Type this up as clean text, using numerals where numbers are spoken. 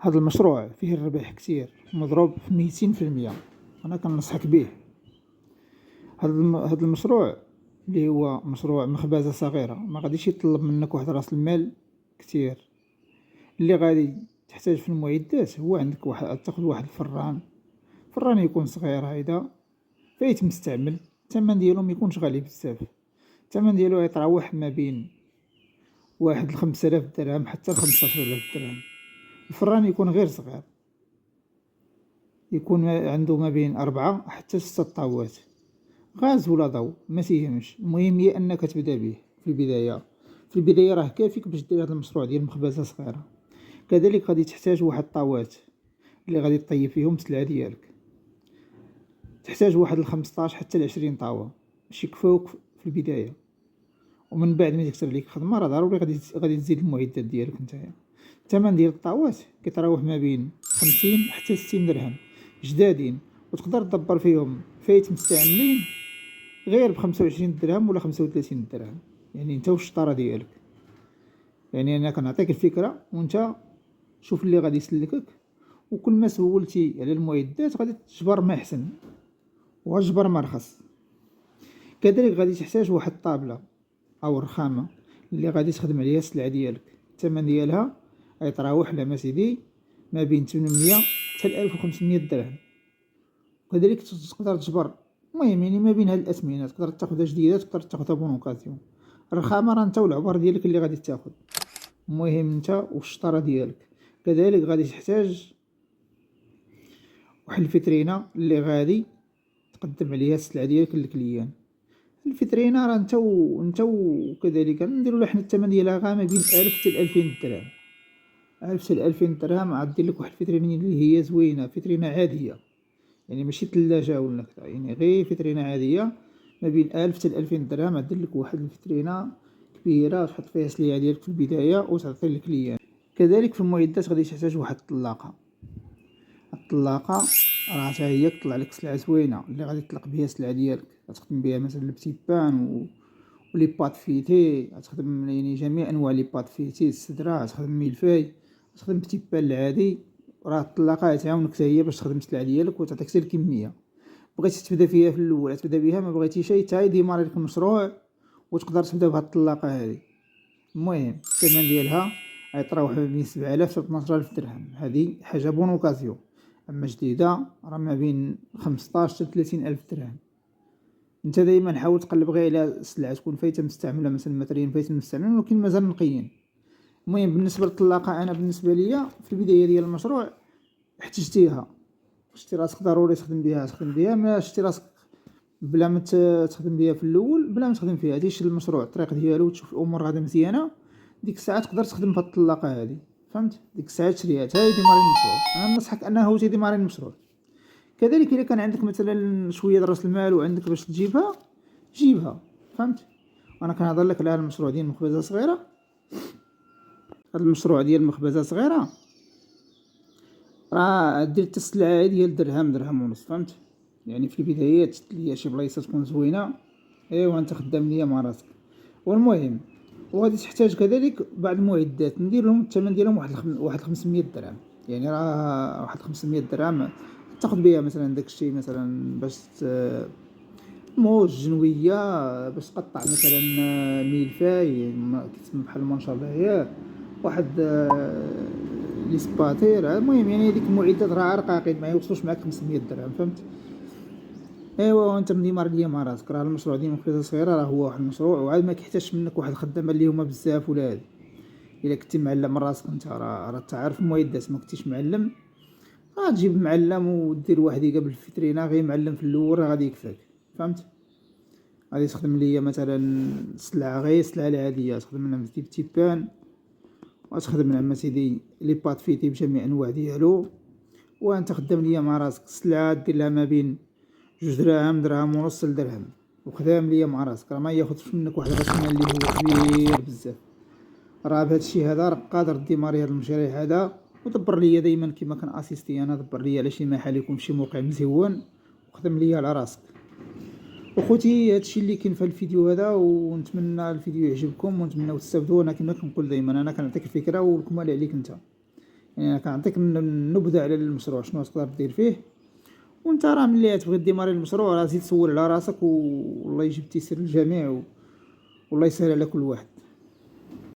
هذا المشروع فيه الربح كتير مضروب في 200%. انا كنصحك به. هذا المشروع اللي هو مشروع مخبزة صغيرة ما غاديش يطلب منك واحد راس المال كتير. اللي غادي تحتاج في المعدات هو عندك تاخذ واحد فران يكون صغير هيدا فايت مستعمل. الثمن ديالو ما يكونش غالي بزاف. الثمن ديالو يتراوح ما بين واحد 5000 درهم حتى 15000 درهم. الفران يكون غير صغير، يكون عنده ما بين 4 حتى 6 طاوات، غاز ولا ضوء ما تيهمش. المهم هي انك تبدا به في البدايه راه كافيك باش دير هذا المشروع ديال مخبزه صغيره. كذلك غادي تحتاج واحد الطاوات اللي غادي تطيب فيهم السلعه ديالك. تحتاج واحد 15 حتى 20 طاوه باش يكفوك في البدايه، ومن بعد ما تكثر ليك الخدمه راه ضروري غادي تزيد المعدات ديالك نتايا. الثمن ديال الطاوات كيتراوح ما بين 50 حتى 60 درهم جدادين، وتقدر تدبر فيهم فايت مستعملين غير ب25 درهم ولا 35 درهم، يعني انت والشطاره ديالك. يعني انا كنعطيك الفكره وانت شوف اللي غادي يسلكك، وكل ما سولتي على المعدات غادي تجبر ما احسن وغتجبر ما رخص. كذلك غادي تحتاج واحد الطابله او الرخامه اللي غادي تخدم عليها السلعه ديالك. الثمن ديالها غيتراوح لما سيدي ما بين 800 حتى 1500 درهم. وكذلك تقدر تجبر. المهم يعني ما بين هاد الاثمنه تقدر تاخذها جديده، تقدر تاخذها بون اوكازيون. الرخامه راه انت والعبار ديالك اللي غادي تاخذ، المهم انت والشطاره ديالك. كذلك غادي تحتاج واحد الفيترينا اللي غادي تقدم عليها السلعه ديالك للكليان. الفيترينا راه انت وكذلك نديروا لها حنا الثمن ديالها غا ما بين 1000 حتى 2000 درهم. 1000 حتى 2000 درهم عاد دير لك واحد الفيترينا اللي هي زوينه، فيترينا عاديه يعني ماشي ثلاجه ولا كذا، يعني غير فيترينا عاديه ما بين 1000 حتى 2000 درهم. عاد دير لك واحد الفيترينا كبيره تحط فيها السلعه ديالك في البدايه وتعطي للكليان. كذلك في المعدات غادي تحتاج واحد الطلاقه. الطلاقه راه حتى هي كطلع لك سلعه زوينه اللي غادي تطلق بها السلعه ديالك. غتخدم بها مثلا البتي بان ولي بات فيتي، غتخدم يعني جميع انواع لي بات فيتي، السدره، غتخدم ميلفاي، غتخدم بتي بان العادي. راه الطلاقه تعاونك حتى هي باش تخدم السلعه ديالك وتعطيك حتى الكميه. بغيتي تبدا فيها في الاول تبدا بها، ما بغيتيش حتى ديماري لك المشروع وتقدر تبدا بهاد الطلاقه هذه. المهم الثمن ديالها غيتراوح ما بين 7000 حتى 12000 درهم. هذه حاجه بون اوكازيون. اما جديده راه ما بين 15 حتى 30000 درهم. انت دائما حاول تقلب غير على السلعه تكون فايته مستعمله، مثلا ماتريال فايته مستعمله ولكن مازال نقيين. المهم بالنسبه للطلاقه انا بالنسبه ليا في البدايه ديال المشروع احتجتيها، شتي راسك ضروري تخدم بها ما شتي راسك بلا ما تخدم بها في الاول، بلا ما تخدم فيها تيش المشروع الطريق ديالو وتشوف الامور غاده مزيانه. ديك الساعه تقدر تخدم بهاد الطلاقه هذه، فهمت؟ ديك الساعه تشريها حتى ديماري المشروع. انا ننصحك انه ديماري المشروع. كذلك الا كان عندك مثلا شويه راس المال وعندك باش تجيبها جيبها، فهمت؟ وانا كنهضر لك على هذا المشروع ديال مخبزه صغيره. هذا المشروع ديال مخبزه صغيره راه دير السلعه ديال درهم ونص، فهمت؟ يعني في البدايات ليا شي بلايصه تكون زوينه ايوا انت خدام ليا مع راسك. والمهم وغادي تحتاج كذلك بعض المعدات ندير لهم الثمن ديالهم واحد 500 درهم. يعني راه واحد 500 درهم تاخذ بها مثلا داكشي مثلا باش موج جنويه، باش تقطع مثلا ميلفاي كيتسمى بحال المنشر واحد لي سباتير. المهم يعني هذيك المعدات راه رقاقين ما يوصلوش معاك 500 درهم، فهمت؟ ايوا وانت مديمار ليا مع راسك. راه المشروع ديال مخبزه صغيره راه هو واحد المشروع وعاد ما كيحتاجش منك واحد الخدامه اللي هما بزاف ولا هادي. الا كنتي معلم من راسك انت راه تعرف المعدات. ما كنتيش معلم تجيب معلم ودير واحد يقابل الفيترينا غير معلم في الاول راه غادي يكفاك، فهمت؟ غادي تخدم ليا مثلا سلعه غير السلعه العاديه تخدم لها مثل تيبان، وتخدم لها سيدي لي بات فيتي بجميع انواع ديالو. وانت خدام ليا مع راسك السلعه دير لها ما بين 2 درهم ونص لدرهم، وخدام ليا مع راسك راه ما ياخذش منك واحد راس المال اللي هو كبير بزاف. راه بهذا الشيء هذا راك قادر ديماري هذا المشاريع هذا. ودبر ليا دائما كما كان اسيستي انا، دبر ليا على شي محل يكون في شي موقع مزيون وخدم ليا على راسك. اخوتي هادشي اللي كاين في الفيديو هذا، ونتمنى الفيديو يعجبكم ونتمنى تستافدوا. انا كما كنقول دائما انا كنعطيك الفكره والكمال عليك انت. يعني أنا كنعطيك النبذة على المشروع شنو تقدر دير فيه، وانت راه ملي تبغي ديماري المشروع راه زيد سول على راسك والله يجيب التيسير للجميع والله يسهل على كل واحد.